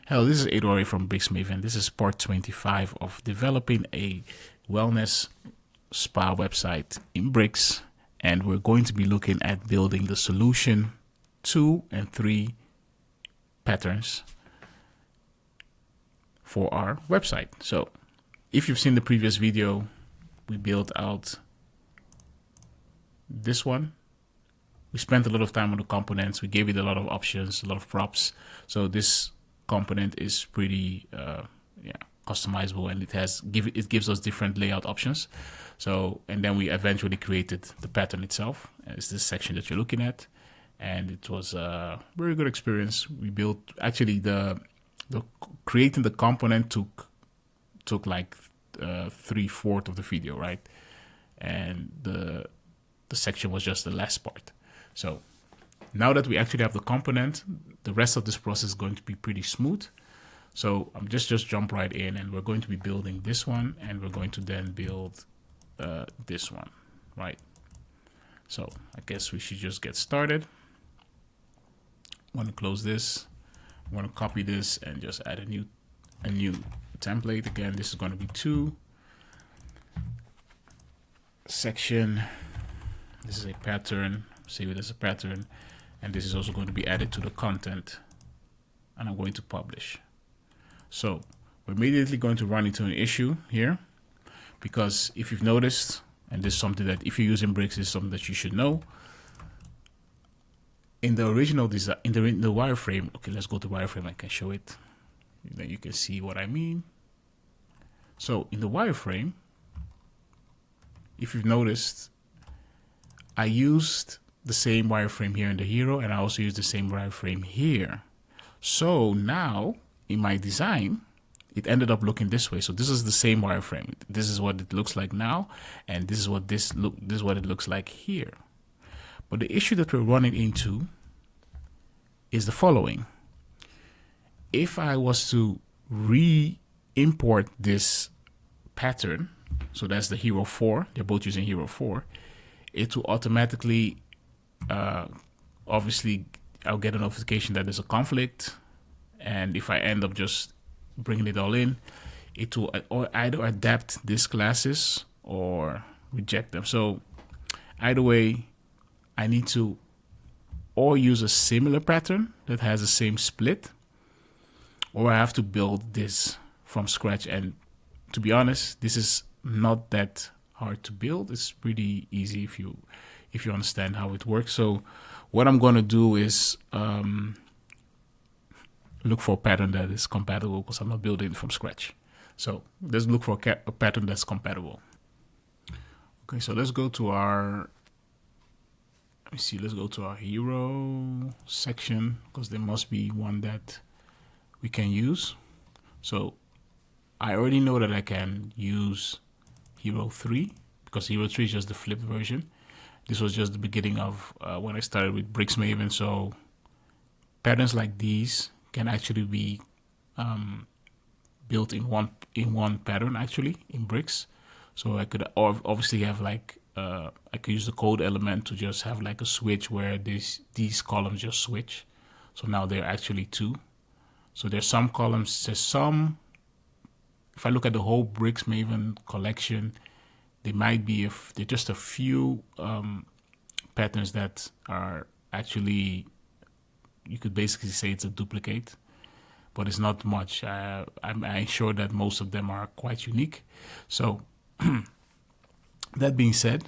Hello, this is Eduardo from Bricksmaven. This is part 25 of developing a wellness spa website in Bricks. And we're going to be looking at building the solution 2 and 3 patterns for our website. So if you've seen the previous video, we built out this one. We spent a lot of time on the components. We gave it a lot of options, a lot of props. So this component is pretty customizable, and it gives us different layout options. So, and then we eventually created the pattern itself. It's this section that you're looking at, and it was a very good experience. We built actually the creating the component took like 3/4 of the video, right? And the section was just the last part. So now that we actually have the component, the rest of this process is going to be pretty smooth. So I'm just jump right in, and we're going to be building this one, and we're going to then build this one, right? So I guess we should just get started. I want to close this. I want to copy this and just add a new template. Again, this is going to be 2 section. This is a pattern. Save it as a pattern, and this is also going to be added to the content, and I'm going to publish. So we're immediately going to run into an issue here, because if you've noticed, and this is something that if you're using Bricks, is something that you should know. In the original design, in the wireframe, okay, let's go to wireframe. I can show it, then you can see what I mean. So in the wireframe, if you've noticed, I used the same wireframe here in the hero, and I also use the same wireframe here. So now in my design, it ended up looking this way. So this is the same wireframe. This is what it looks like now, and this is what this is what it looks like here. But the issue that we're running into is the following. If I was to re-import this pattern, so that's the hero 4, they're both using hero 4, it will automatically obviously I'll get a notification that there's a conflict, and if I end up just bringing it all in, it will either adapt these classes or reject them. So either way, I need to or use a similar pattern that has the same split, or I have to build this from scratch. And to be honest, this is not that hard to build. It's pretty easy if you understand how it works. So what I'm going to do is look for a pattern that is compatible, because I'm not building it from scratch. So let's look for a pattern that's compatible. Okay, so let's go to our, let's go to our hero section, because there must be one that we can use. So I already know that I can use hero 3, because hero 3 is just the flipped version. This was just the beginning of when I started with Bricksmaven. So patterns like these can actually be built in one pattern, actually, in Bricks. So I could obviously have like I could use the code element to just have like a switch where these columns just switch. So now they're actually 2. So there's some columns. If I look at the whole Bricksmaven collection, there might be there's just a few patterns that are actually, you could basically say it's a duplicate, but it's not much. I'm sure that most of them are quite unique. So that being said,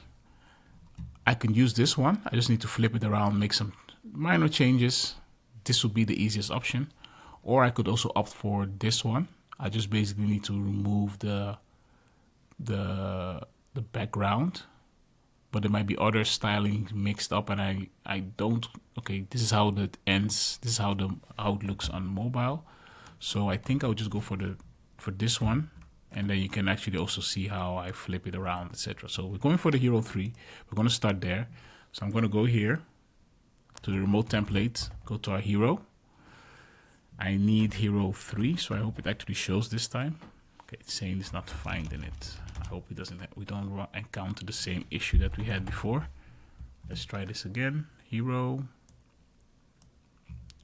I can use this one. I just need to flip it around, make some minor changes. This would be the easiest option. Or I could also opt for this one. I just basically need to remove the background, but there might be other styling mixed up, and I don't. Okay, this is how that ends. This is how it looks on mobile. So I think I'll just go for this one, and then you can actually also see how I flip it around, etc. So we're going for the hero 3. We're going to start there. So I'm going to go here to the remote template, go to our hero. I need hero 3, so I hope it actually shows this time. Okay, it's saying it's not finding it. I hope it doesn't. We don't encounter the same issue that we had before. Let's try this again. Hero.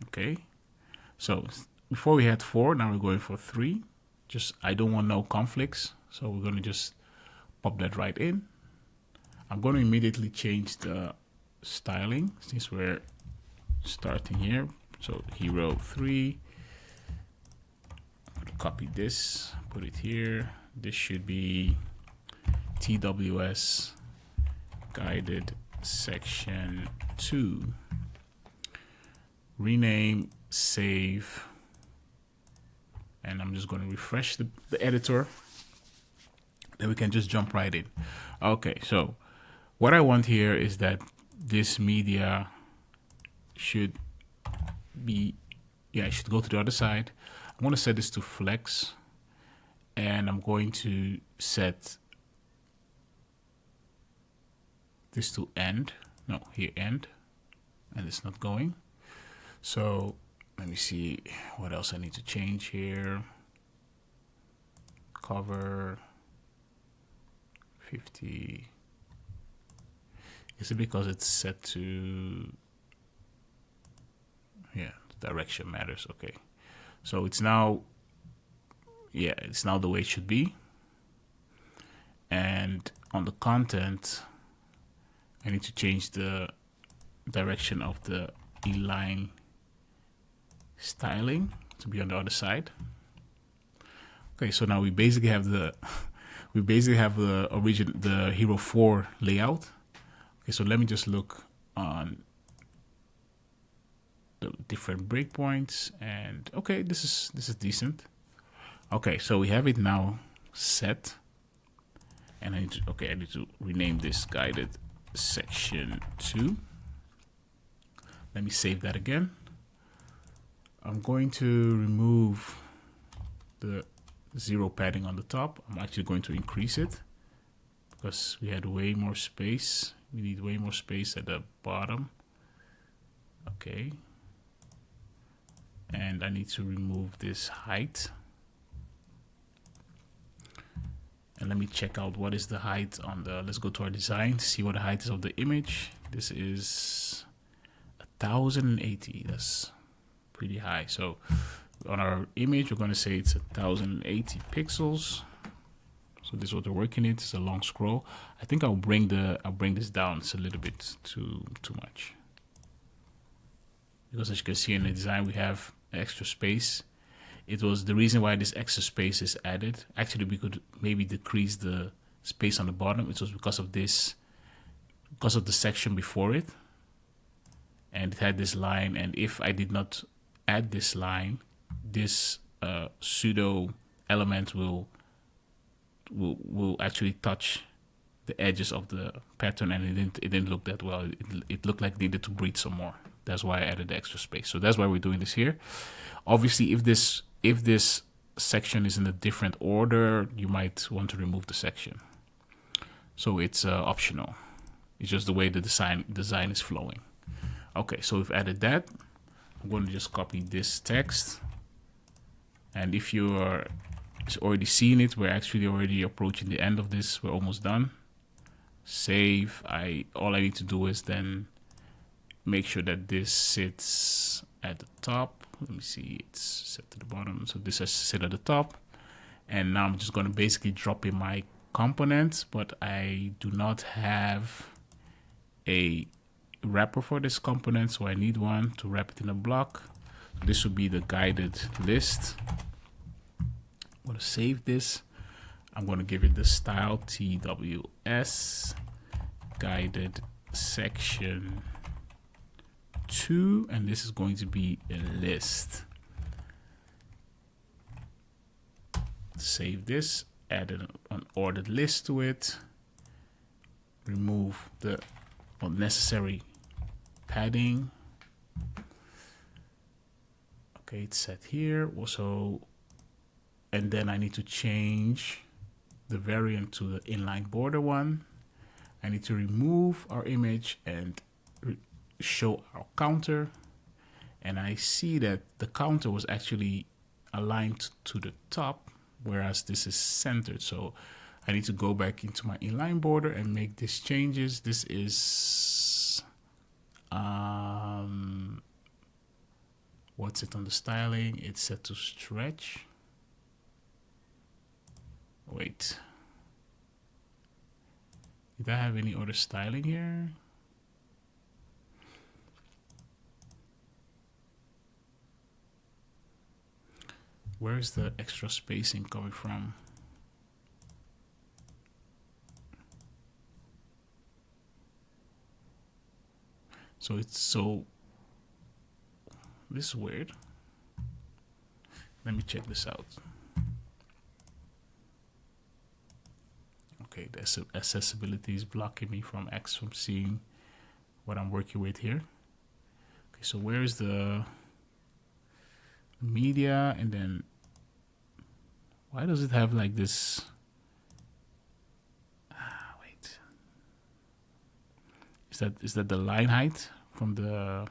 Okay, so before we had 4, now we're going for 3. Just, I don't want no conflicts, so we're going to just pop that right in. I'm going to immediately change the styling since we're starting here. So hero 3, copy this, put it here. This should be TWS Guided Section 2. Rename, save, and I'm just going to refresh the editor. Then we can just jump right in. Okay, so what I want here is that this media should be, yeah, it should go to the other side. I'm going to set this to flex, and I'm going to set this to end. No, here end, and it's not going. So let me see what else I need to change here. Cover 50. Is it because it's set to, yeah, direction matters. Okay, so it's now, yeah, it's now the way it should be. And on the content, I need to change the direction of the inline styling to be on the other side. Okay, so now we basically have the the Hero 4 layout. Okay, so let me just look on the different breakpoints, and okay, this is decent. Okay, so we have it now set, and I need to rename this Guided Section 2. Let me save that again. I'm going to remove the 0 padding on the top. I'm actually going to increase it because we had way more space. We need way more space at the bottom. Okay. And I need to remove this height. And let me check out what is the height on the, let's go to our design, see what the height is of the image. This is 1080. That's pretty high. So on our image, we're going to say it's 1080 pixels. So this is what we're working it. It's a long scroll. I think I'll bring this down. It's a little bit too much, because as you can see in the design, we have extra space. It was the reason why this extra space is added. Actually, we could maybe decrease the space on the bottom. It was because of this, because of the section before it, and it had this line. And if I did not add this line, this pseudo element will actually touch the edges of the pattern, and it didn't look that well. It looked like it needed to breathe some more. That's why I added the extra space. So that's why we're doing this here. Obviously, if this section is in a different order, you might want to remove the section. So it's optional. It's just the way the design is flowing. Okay, so we've added that. I'm going to just copy this text. And if you're already seeing it, we're actually already approaching the end of this. We're almost done. Save. All I need to do is then make sure that this sits at the top. Let me see, it's set to the bottom. So this has to sit at the top. And now I'm just going to basically drop in my components, but I do not have a wrapper for this component, so I need one to wrap it in a block. This would be the guided list. I'm going to save this. I'm going to give it the style TWS Guided Section 2, and this is going to be a list. Save this, add an ordered list to it, remove the unnecessary padding. Okay, it's set here also, and then I need to change the variant to the inline border one. I need to remove our image and show our counter, and I see that the counter was actually aligned to the top, whereas this is centered. So I need to go back into my inline border and make these changes. This is What's it on the styling? It's set to stretch. Wait. Did I have any other styling here? Where's the extra spacing coming from? So it's so, this is weird. Let me check this out. Okay, the accessibility is blocking me from seeing what I'm working with here. Okay, so where's the media, and then why does it have like this? Wait, is that the line height from the?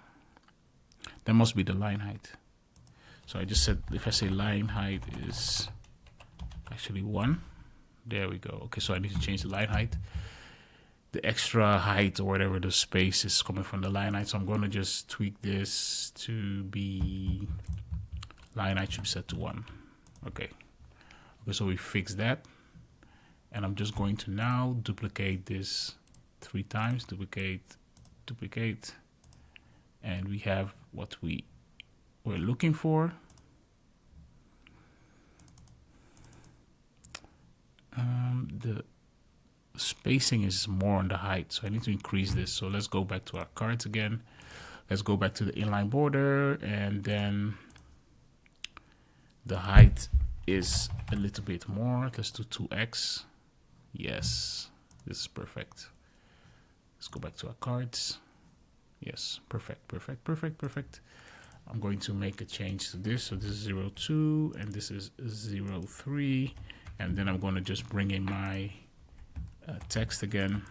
That must be the line height. So I just said if I say line height is actually 1. There we go. Okay, so I need to change the line height. The extra height or whatever the space is coming from the line height. So I'm going to just tweak this to be line height should be set to 1. Okay. Okay, so we fixed that. And I'm just going to now duplicate this 3 times. Duplicate, duplicate. And we have what we were looking for. The spacing is more on the height, so I need to increase this. So let's go back to our cards again. Let's go back to the inline border, and then the height is a little bit more. Let's do 2x. Yes, this is perfect. Let's go back to our cards. Yes, perfect, perfect, perfect, perfect. I'm going to make a change to this. So this is 0.2 and this is 0.3. And then I'm going to just bring in my text again.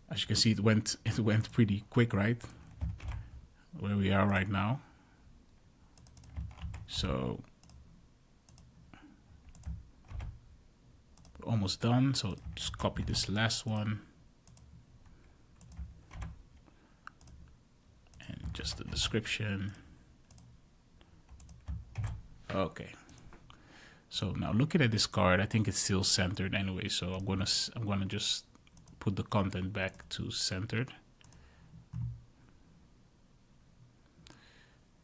As you can see, it went pretty quick, right? Where we are right now. So we're almost done. So just copy this last one. And just the description. Okay. So now looking at this card, I think it's still centered anyway. So I'm gonna just put the content back to centered.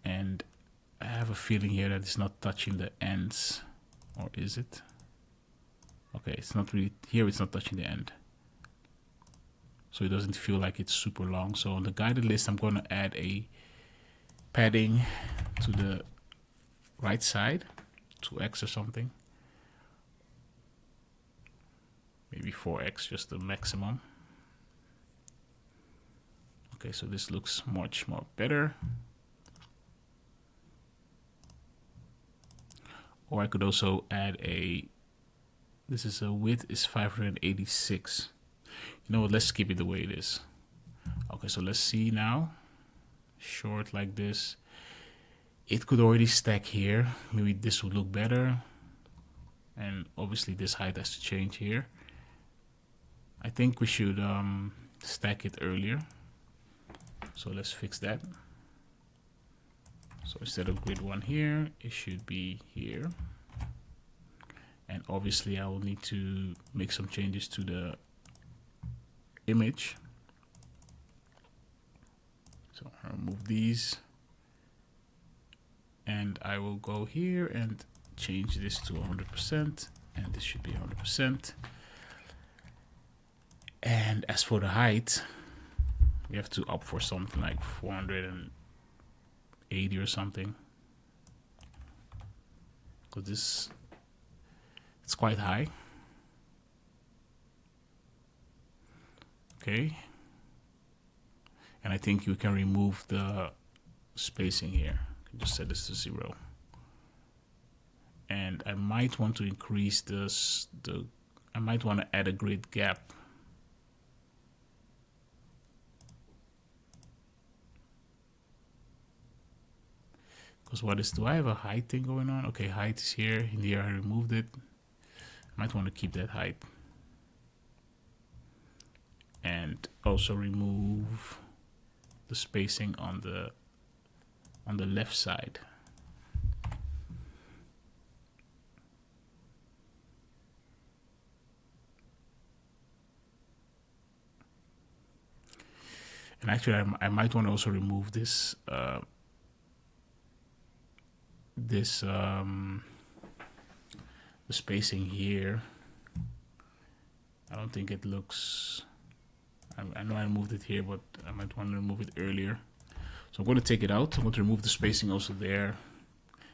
And I have a feeling here that it's not touching the ends, or is it? Okay, it's not really here. It's not touching the end, so it doesn't feel like it's super long. So on the guided list, I'm gonna add a padding to the right side, 2x or something, maybe 4x, just the maximum. Okay, so this looks much more better. Or I could also add this is a width is 586. You know what, let's keep it the way it is. Okay, so let's see now. Short like this. It could already stack here. Maybe this would look better. And obviously this height has to change here. I think we should stack it earlier. So let's fix that. So instead of grid 1 here, it should be here. And obviously I will need to make some changes to the image. So I'll remove these. And I will go here and change this to 100%. And this should be 100%. And as for the height, we have to opt for something like 480 or something. Because this, it's quite high. Okay. And I think you can remove the spacing here. Just set this to 0. And I might want to increase this, I might want to add a grid gap. Because do I have a height thing going on? Okay, height is here. In here I removed it. I might want to keep that height. And also remove the spacing on the left side. And actually, I might want to also remove this the spacing here. I don't think it looks. I know I moved it here, but I might want to remove it earlier. So I'm going to take it out. I'm going to remove the spacing also there.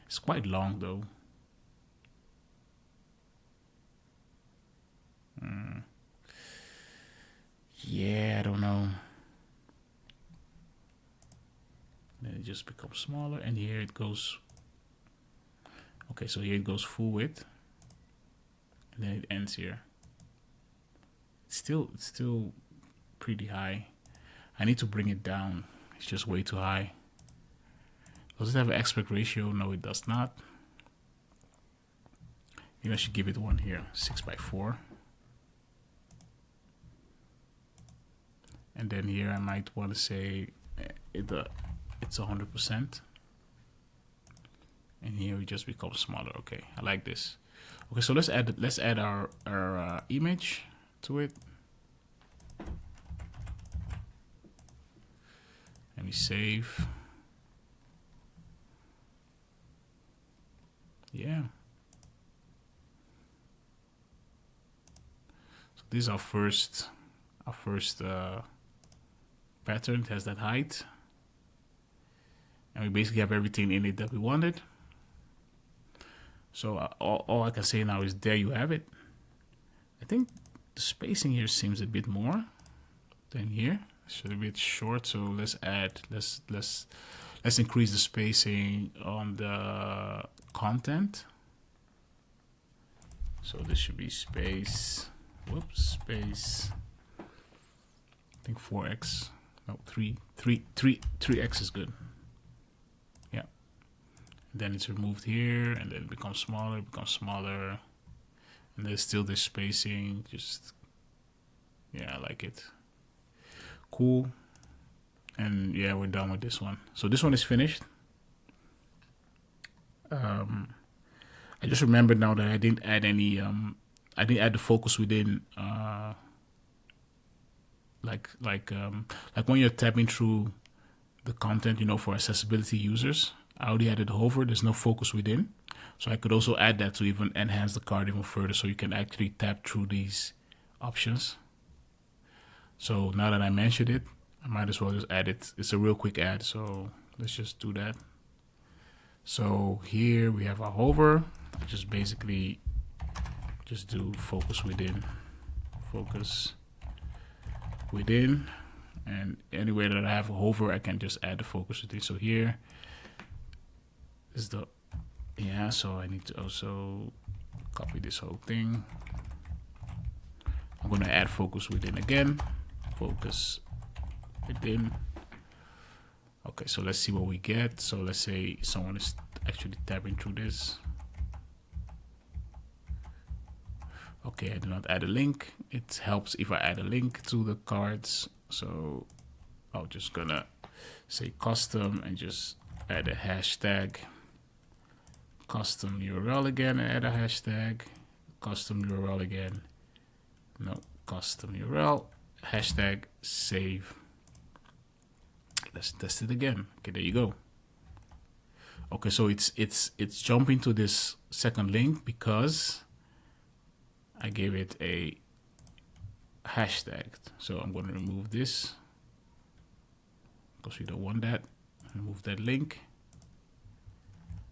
It's quite long though. Yeah, I don't know. Then it just becomes smaller, and here it goes. Okay, so here it goes full width, and then it ends here. It's still pretty high. I need to bring it down. It's just way too high. Does it have an aspect ratio? No, it does not. Maybe I should give it one here, 6x4. And then here I might want to say it's 100%. And here it just becomes smaller. Okay, I like this. Okay, so let's add our image to it. Let me save. Yeah. So this is our first pattern. It has that height, and we basically have everything in it that we wanted. So all I can say now is there you have it. I think the spacing here seems a bit more than here. It's a bit short, so let's increase the spacing on the content. So this should be space. Space. I think 4x. No, 3x is good. Yeah. Then it's removed here, and then it becomes smaller, and there's still this spacing. Just, yeah, I like it. Cool. And yeah, we're done with this one. So this one is finished. I just remembered now that I didn't add any. I didn't add the focus within. Like when you're tapping through the content, for accessibility users, I already added hover. There's no focus within, so I could also add that to even enhance the card even further, so you can actually tap through these options. So now that I mentioned it, I might as well just add it. It's a real quick add, so let's just do that. So here we have our hover. Just basically just do focus within, and anywhere that I have a hover, I can just add the focus within. So here is the, yeah, so I need to also copy this whole thing. I'm going to add focus within again, focus within. Okay, so let's see what we get. So let's say someone is actually tapping through this. Okay, I do not add a link. It helps if I add a link to the cards. So I'm just gonna say custom and just add a hashtag. Custom URL again, add a hashtag. Custom URL again. No, custom URL. Hashtag save. Let's test it again. Okay, there you go. Okay, so it's jumping to this second link because I gave it a hashtag. So I'm going to remove this because we don't want that. Remove that link.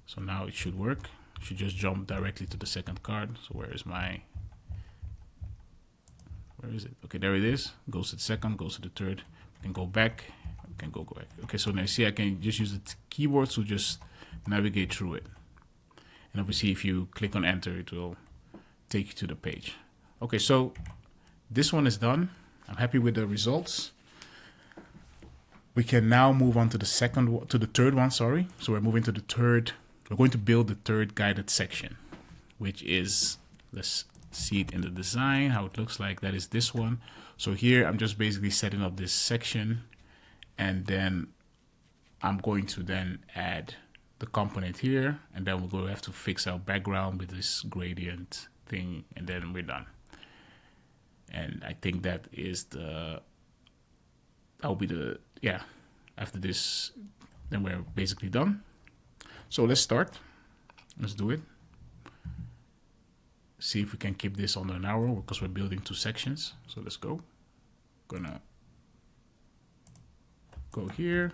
So now it should work. It should just jump directly to the second card. So where is it? Okay, there it is. Goes to the second, goes to the third. We can go back. We can go back. Okay, so now you see I can just use the keyboard to just navigate through it. And obviously if you click on enter, it will take you to the page. Okay, so this one is done. I'm happy with the results. We can now move on to the third one, sorry. So we're moving to the third. We're going to build the third guided section, which is, let's see it in the design, how it looks like. That is this one. So here I'm just basically setting up this section, And then I'm going to then add the component here, and then we're going to have to fix our background with this gradient thing, and then we're done. And I think that is that'll be the, yeah, after this, then we're basically done. So let's start. Let's do it. See if we can keep this under an hour because we're building 2 sections. So let's go. Gonna go here,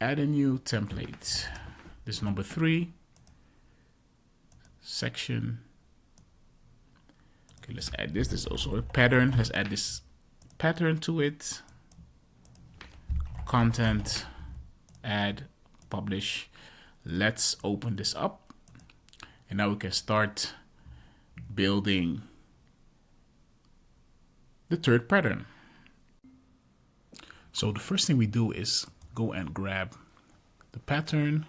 add a new template. This is number 3 section. Okay, let's add this. This is also a pattern. Let's add this pattern to it. Content, add, publish. Let's open this up. And now we can start building the 3rd pattern. So the first thing we do is go and grab the pattern,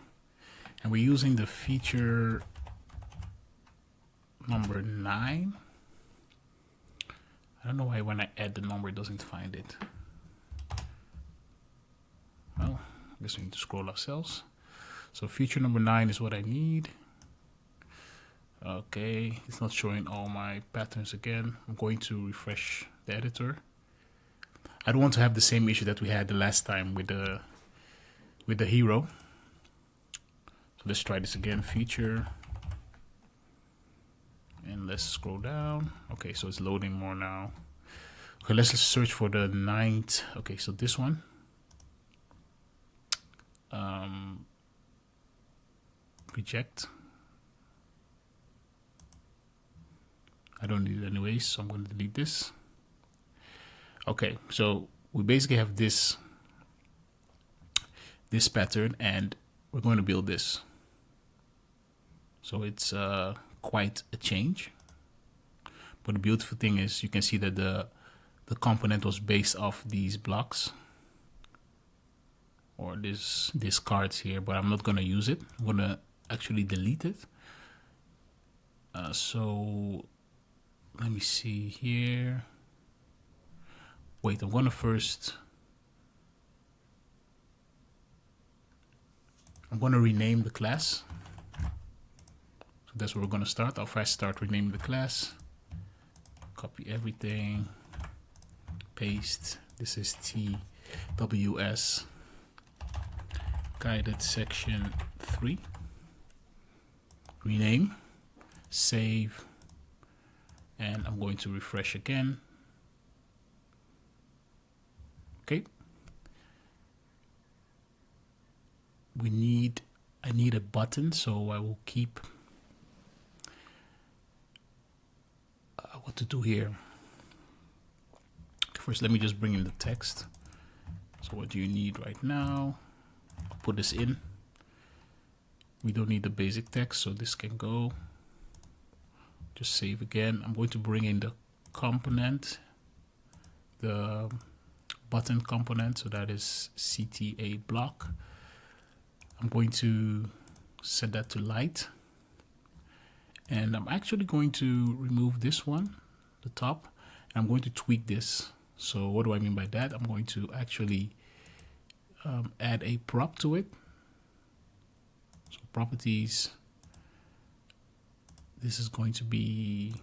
and we're using the feature number 9. I don't know why when I add the number it doesn't find it. Well, I guess we need to scroll ourselves. So feature number 9 is what I need. Okay, it's not showing all my patterns again. I'm going to refresh the editor. I don't want to have the same issue that we had the last time with the hero. So let's try this again. Feature, and let's scroll down. Okay, so it's loading more now. Okay, let's search for the 9th. Okay, so this one. Reject. I don't need it anyways, so I'm going to delete this. Okay, so we basically have this pattern, and we're going to build this. So it's quite a change. But the beautiful thing is you can see that the component was based off these blocks, or these cards here, but I'm not going to use it. I'm going to actually delete it. So let me see here. Wait, I'm going to first, I'm going to rename the class. So that's where we're going to start. I'll first start renaming the class. Copy everything. Paste. This is TWS Guided Section 3. Rename. Save. And I'm going to refresh again. Okay. I need a button, so I will keep what to do here. First, let me just bring in the text. So what do you need right now? I'll put this in. We don't need the basic text, so this can go. Just save again. I'm going to bring in the component, the button component, so that is CTA block. I'm going to set that to light, and I'm actually going to remove this one, the top, and I'm going to tweak this. So what do I mean by that? I'm going to actually add a prop to it. So properties, this is going to be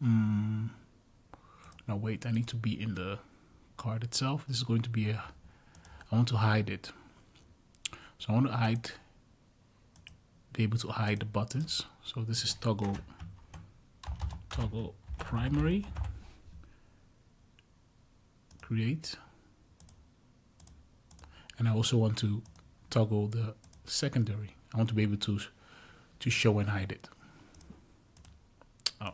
no, wait, I need to be in the card itself. This is going to be I want to hide it. So I want to be able to hide the buttons. So this is toggle primary, create, and I also want to toggle the secondary. I want to be able to show and hide it. Oh,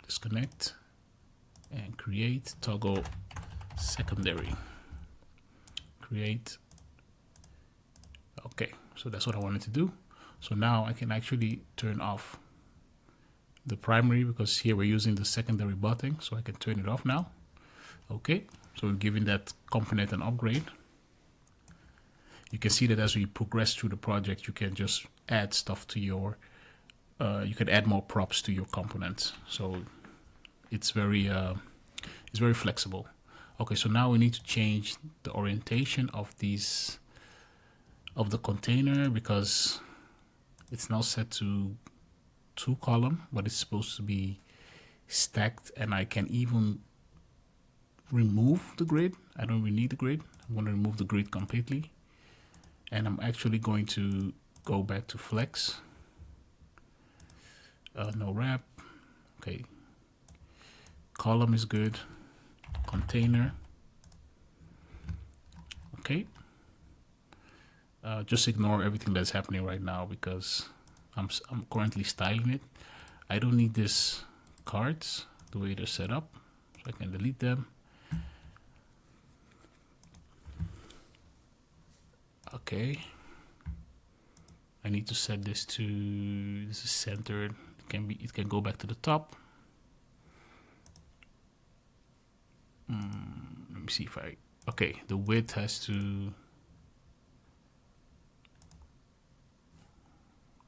disconnect and create toggle secondary. Create. Okay, so that's what I wanted to do. So now I can actually turn off the primary, because here we're using the secondary button, so I can turn it off now. Okay, so we're giving that component an upgrade. You can see that as we progress through the project, you can just add stuff to your, you can add more props to your components. So it's very flexible. Okay, so now we need to change the orientation of the container, because it's now set to 2 column, but it's supposed to be stacked, and I can even remove the grid. I don't really need the grid. I'm going to remove the grid completely, and I'm actually going to go back to flex. No wrap. Okay, column is good, container. Okay, just ignore everything that's happening right now because I'm currently styling it. I don't need this cards the way they're set up, so I can delete them. Okay, I need to set this to, this is centered. It can go back to the top. Let me see if okay, the width has to,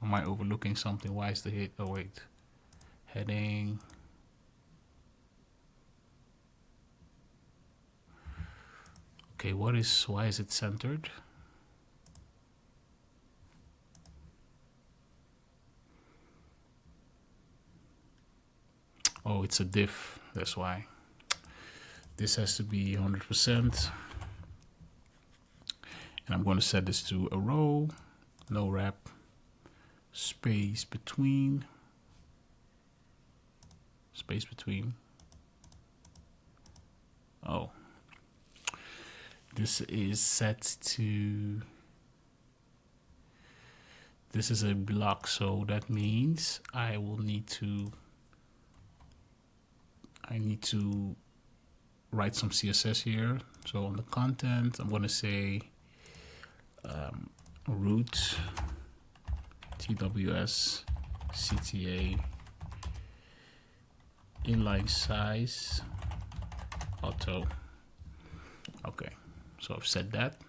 am I overlooking something? Why is the hit? Oh wait, heading. Okay, why is it centered? Oh, it's a diff, that's why. This has to be 100%. And I'm going to set this to a row, no wrap, space between. Oh, this is set to, this is a block, so that means I need to write some CSS here. So on the content, I'm going to say root TWS CTA inline size auto. Okay, so I've set that.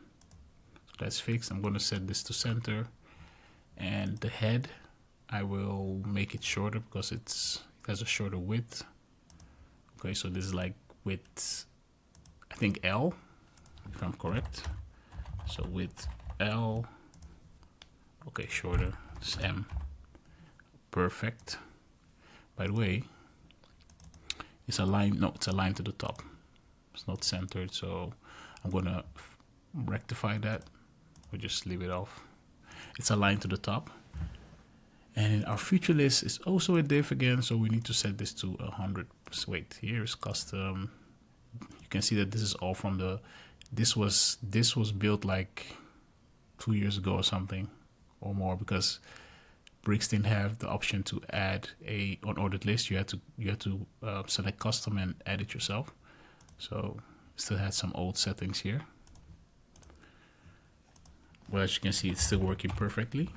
So that's fixed. I'm going to set this to center, and the head I will make it shorter because it has a shorter width. Okay, so this is like width, I think L, if I'm correct. So width L. Okay, shorter. It's M. Perfect. By the way, it's aligned. No, it's aligned to the top. It's not centered, so I'm gonna rectify that. Or just leave it off. It's aligned to the top. And our feature list is also a div again, so we need to set this to 100. Wait, here's custom. You can see that this is all from the. This was built like 2 years ago or something, or more, because Bricks didn't have the option to add a unordered list. You had to select custom and add it yourself. So still had some old settings here. Well, as you can see, it's still working perfectly.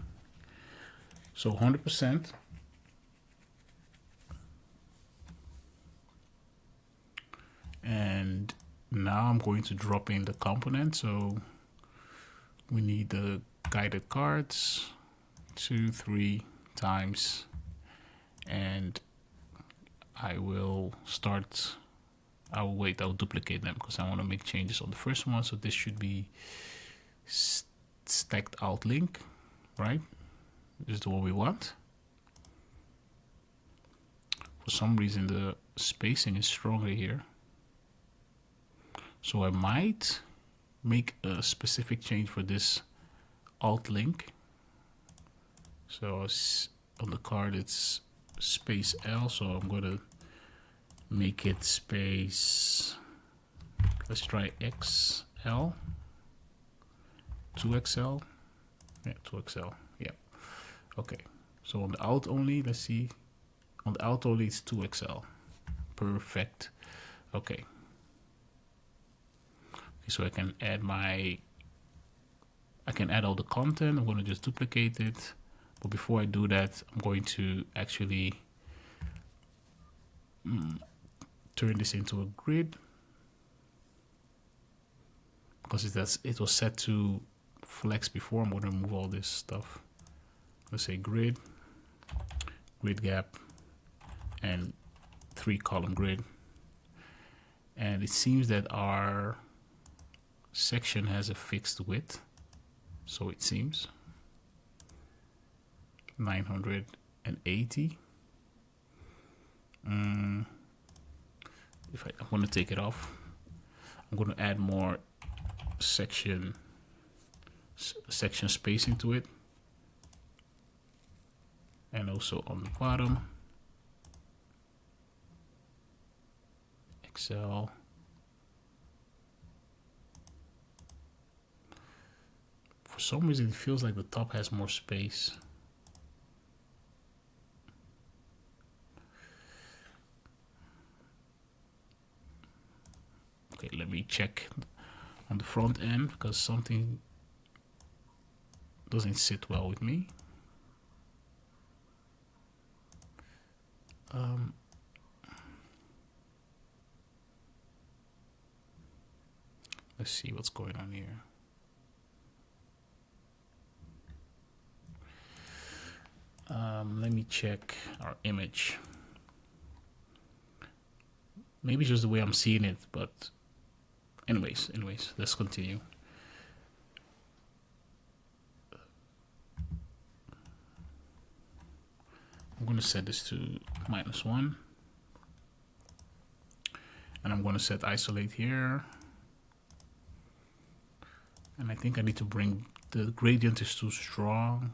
So 100%. And now I'm going to drop in the component. So we need the guided cards, 2, 3 times, and I'll duplicate them because I want to make changes on the first one. So this should be stacked out link, right? This is the one we want. For some reason the spacing is stronger here, so I might make a specific change for this alt link. So on the card it's space L, so I'm gonna make it space, let's try XL, 2XL, yeah, 2XL, yeah. Okay, so on the alt only, let's see, on the alt only it's 2XL, perfect. Okay, so I can add all the content. I'm going to just duplicate it, but before I do that, I'm going to actually turn this into a grid, because it was set to flex before. I'm going to remove all this stuff. Let's say grid gap, and 3 column grid. And it seems that our section has a fixed width. So it seems 980. If I'm going to take it off, I'm going to add more section spacing to it, and also on the bottom, Excel. For some reason, it feels like the top has more space. Okay, let me check on the front end because something doesn't sit well with me. Let's see what's going on here. Let me check our image. Maybe it's just the way I'm seeing it, but anyways, let's continue. I'm going to set this to -1, and I'm going to set isolate here, and I think I need to bring the gradient is too strong,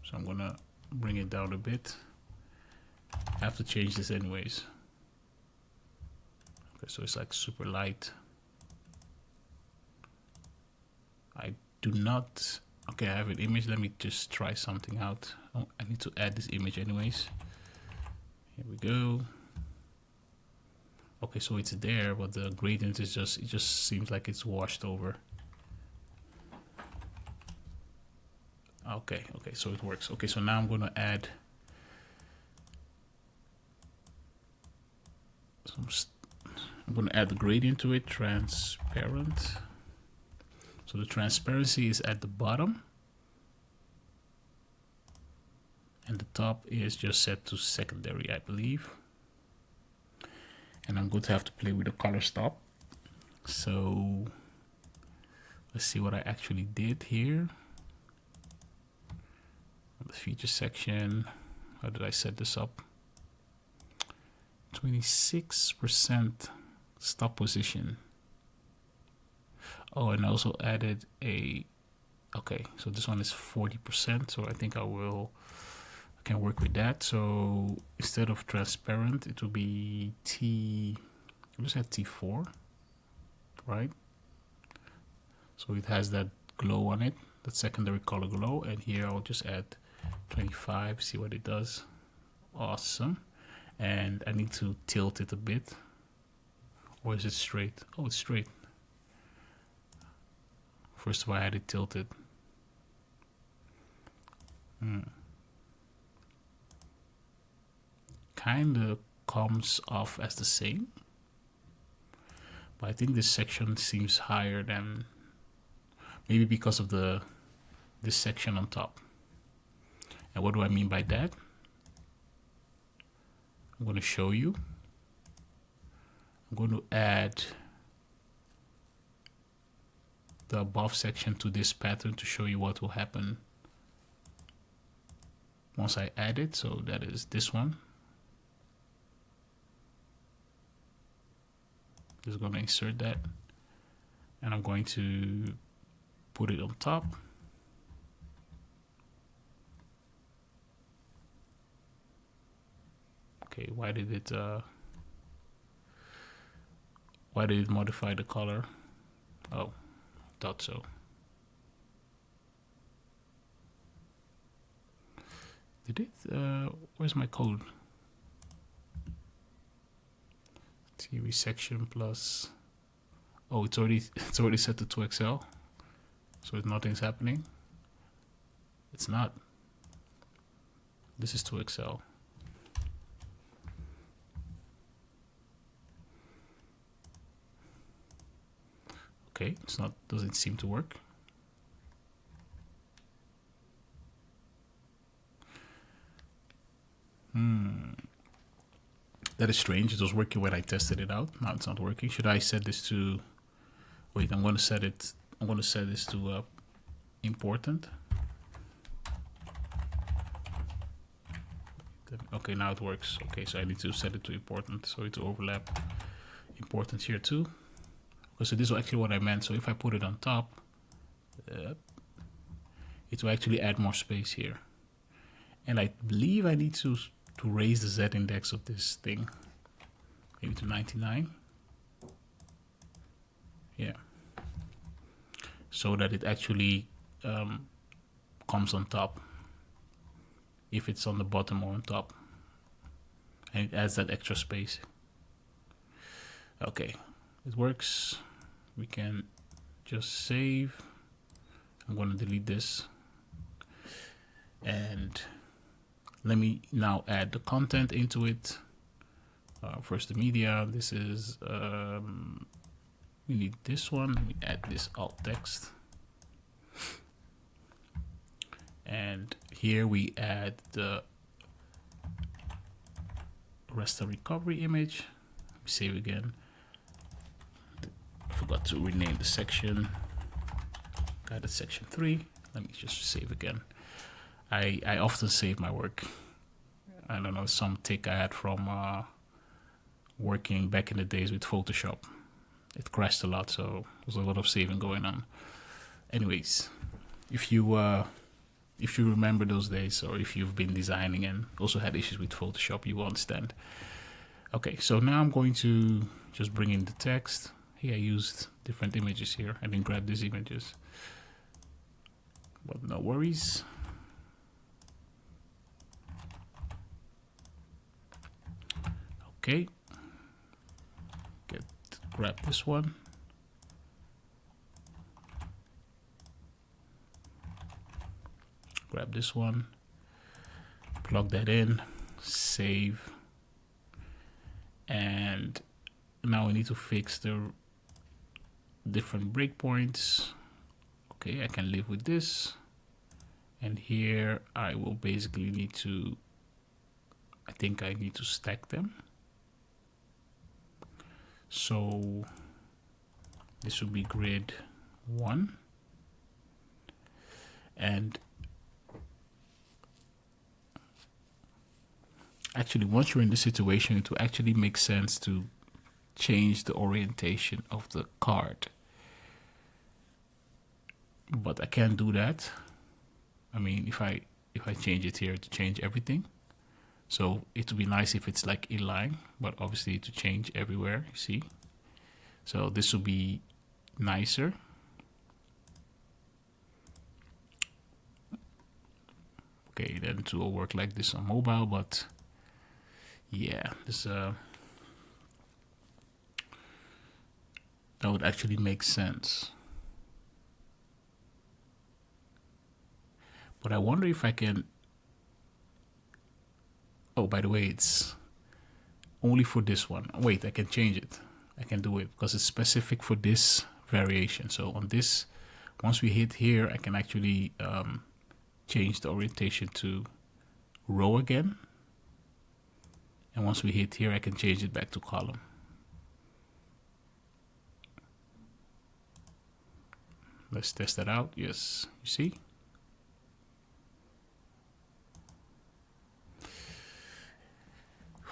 so I'm going to bring it down a bit. I have to change this anyways. Okay, so it's like super light. I do not. Okay, I have an image. Let me just try something out. Oh, I need to add this image anyways. Here we go. Okay, so it's there, but the gradient is just, it just seems like it's washed over. Okay, so it works. Okay, so now I'm going to add I'm going to add the gradient to it, transparent. So the transparency is at the bottom, and the top is just set to secondary, I believe. And I'm going to have to play with the color stop. So let's see what I actually did here. The feature section, how did I set this up? 26% stop position. Oh, and I also added a, okay, so this one is 40%, so I think I can work with that. So instead of transparent, it will be I'll just add T4, right? So it has that glow on it, that secondary color glow, and here I'll just add 25, see what it does. Awesome. And I need to tilt it a bit. Or is it straight? Oh, it's straight. First of all, I had it tilted. Kind of comes off as the same. But I think this section seems higher than, maybe because of this section on top. And what do I mean by that? I'm going to show you. I'm going to add the above section to this pattern to show you what will happen once I add it. So that is this one. Just going to insert that, and I'm going to put it on top. Okay, why did it modify the color? Oh, thought so. Did it? Where's my code? TV section plus. Oh, it's already set to 2XL, so nothing's happening. It's not. This is 2XL. Okay, it's not, doesn't seem to work. That is strange. It was working when I tested it out. Now it's not working. Should I set this to... Wait, I'm going to set it... I'm going to set this to important. Okay, now it works. Okay, so I need to set it to important. So to overlap importance here too. Okay, so this is actually what I meant. So if I put it on top, it will actually add more space here. And I believe I need to raise the Z index of this thing, maybe to 99. Yeah. So that it actually comes on top if it's on the bottom or on top, and it adds that extra space. Okay, it works. We can just save. I'm going to delete this, and let me now add the content into it. First the media. This is we need this one. We add this alt text, and here we add the raster recovery image. We save again. I forgot to rename the section. Guided section 3. Let me just save again. I often save my work. I don't know, some tick I had from working back in the days with Photoshop. It crashed a lot, so there's a lot of saving going on. Anyways, if you remember those days, or if you've been designing and also had issues with Photoshop, you will understand. Okay, so now I'm going to just bring in the text. Here I used different images here. I didn't grab these images, but no worries. Okay, grab this one. Grab this one, plug that in, save, and now we need to fix the different breakpoints. Okay, I can live with this, and here I will basically need to, I think I need to stack them. So this would be grid 1, and actually once you're in this situation, it will actually make sense to change the orientation of the card, but I can't do that. I mean, if I change it here to change everything, so it would be nice if it's like inline, but obviously to change everywhere, you see. So this will be nicer. Okay, then it will work like this on mobile, but yeah, this that would actually make sense. But I wonder if I can... Oh, by the way, it's only for this one. Wait, I can change it. I can do it because it's specific for this variation. So on this, once we hit here, I can actually change the orientation to row again. And once we hit here, I can change it back to column. Let's test that out. Yes, you see?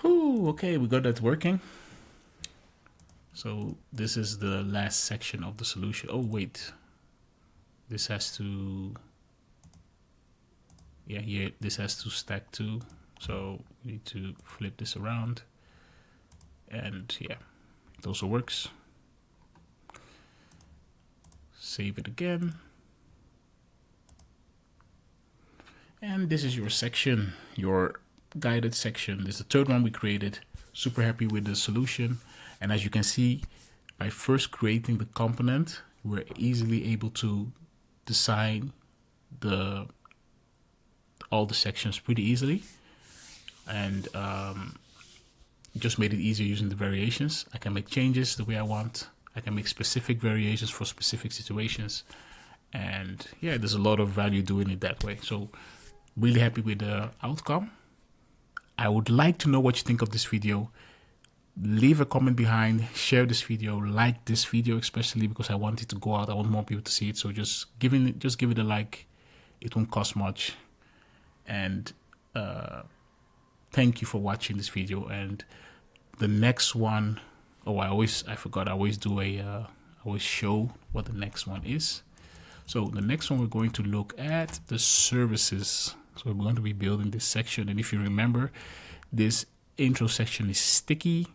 Whew, okay, we got that working. So this is the last section of the solution. Oh, wait. This has to... Yeah, here, this has to stack too. So we need to flip this around. And yeah, it also works. Save it again. And this is your section, your guided section. This is the third one we created. Super happy with the solution. And as you can see, by first creating the component, we're easily able to design all the sections pretty easily. And just made it easier using the variations. I can make changes the way I want. I can make specific variations for specific situations. And yeah, there's a lot of value doing it that way. So really happy with the outcome. I would like to know what you think of this video. Leave a comment behind, share this video, like this video especially because I want it to go out. I want more people to see it. So just give it a like. It won't cost much. And thank you for watching this video. And the next one, oh, I always do I always show what the next one is. So the next one, we're going to look at the services. So we're going to be building this section. And if you remember, this intro section is sticky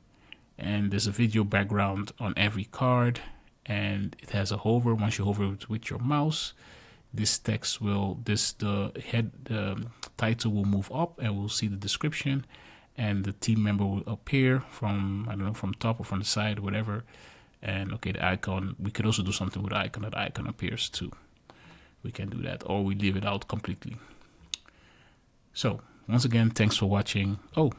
and there's a video background on every card and it has a hover. Once you hover it with your mouse, this text will, the title will move up and we'll see the description, and the team member will appear from, I don't know, from top or from the side, whatever. And okay, the icon, we could also do something with the icon, that icon appears too. We can do that, or we leave it out completely. So once again, thanks for watching. Oh,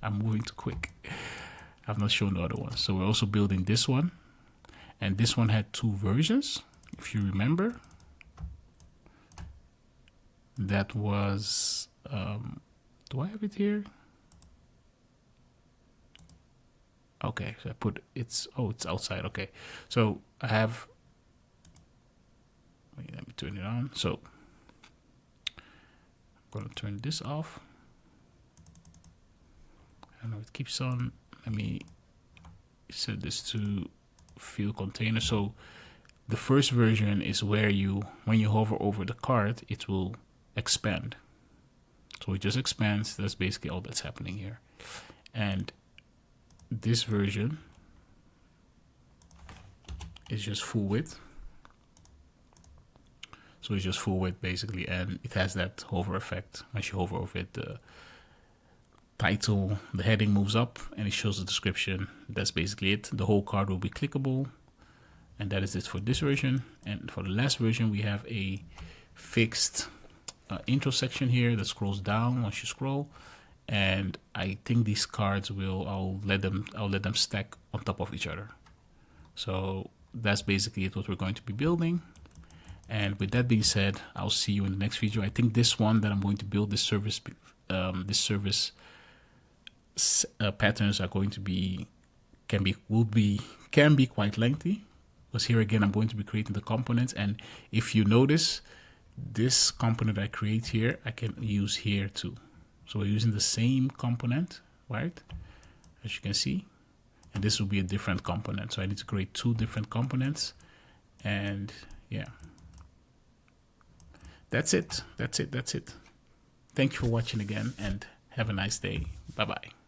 I'm moving too quick. I've not shown the other one. So we're also building this one, and this one had 2 versions, if you remember. That was, do I have it here? Okay, so I put it's outside. Okay, so I have, wait, let me turn it on. So I'm gonna turn this off. I know it keeps on. Let me set this to field container. So the first version is where when you hover over the card, it will expand. So it just expands. That's basically all that's happening here. And this version is just full width. So it's just full width basically, and it has that hover effect. Once you hover over it, the title, the heading moves up and it shows the description. That's basically it. The whole card will be clickable, and that is it for this version. And for the last version, we have a fixed intro section here that scrolls down once you scroll. And I think these cards I'll let them stack on top of each other. So that's basically it, what we're going to be building. And with that being said, I'll see you in the next video. I think this one that I'm going to build, this service patterns are going to be, can be quite lengthy, because here again, I'm going to be creating the components. And if you notice, this component I create here, I can use here too. So we're using the same component, right? As you can see, and this will be a different component. So I need to create 2 different components, and yeah, that's it. Thank you for watching again, and have a nice day. Bye-bye.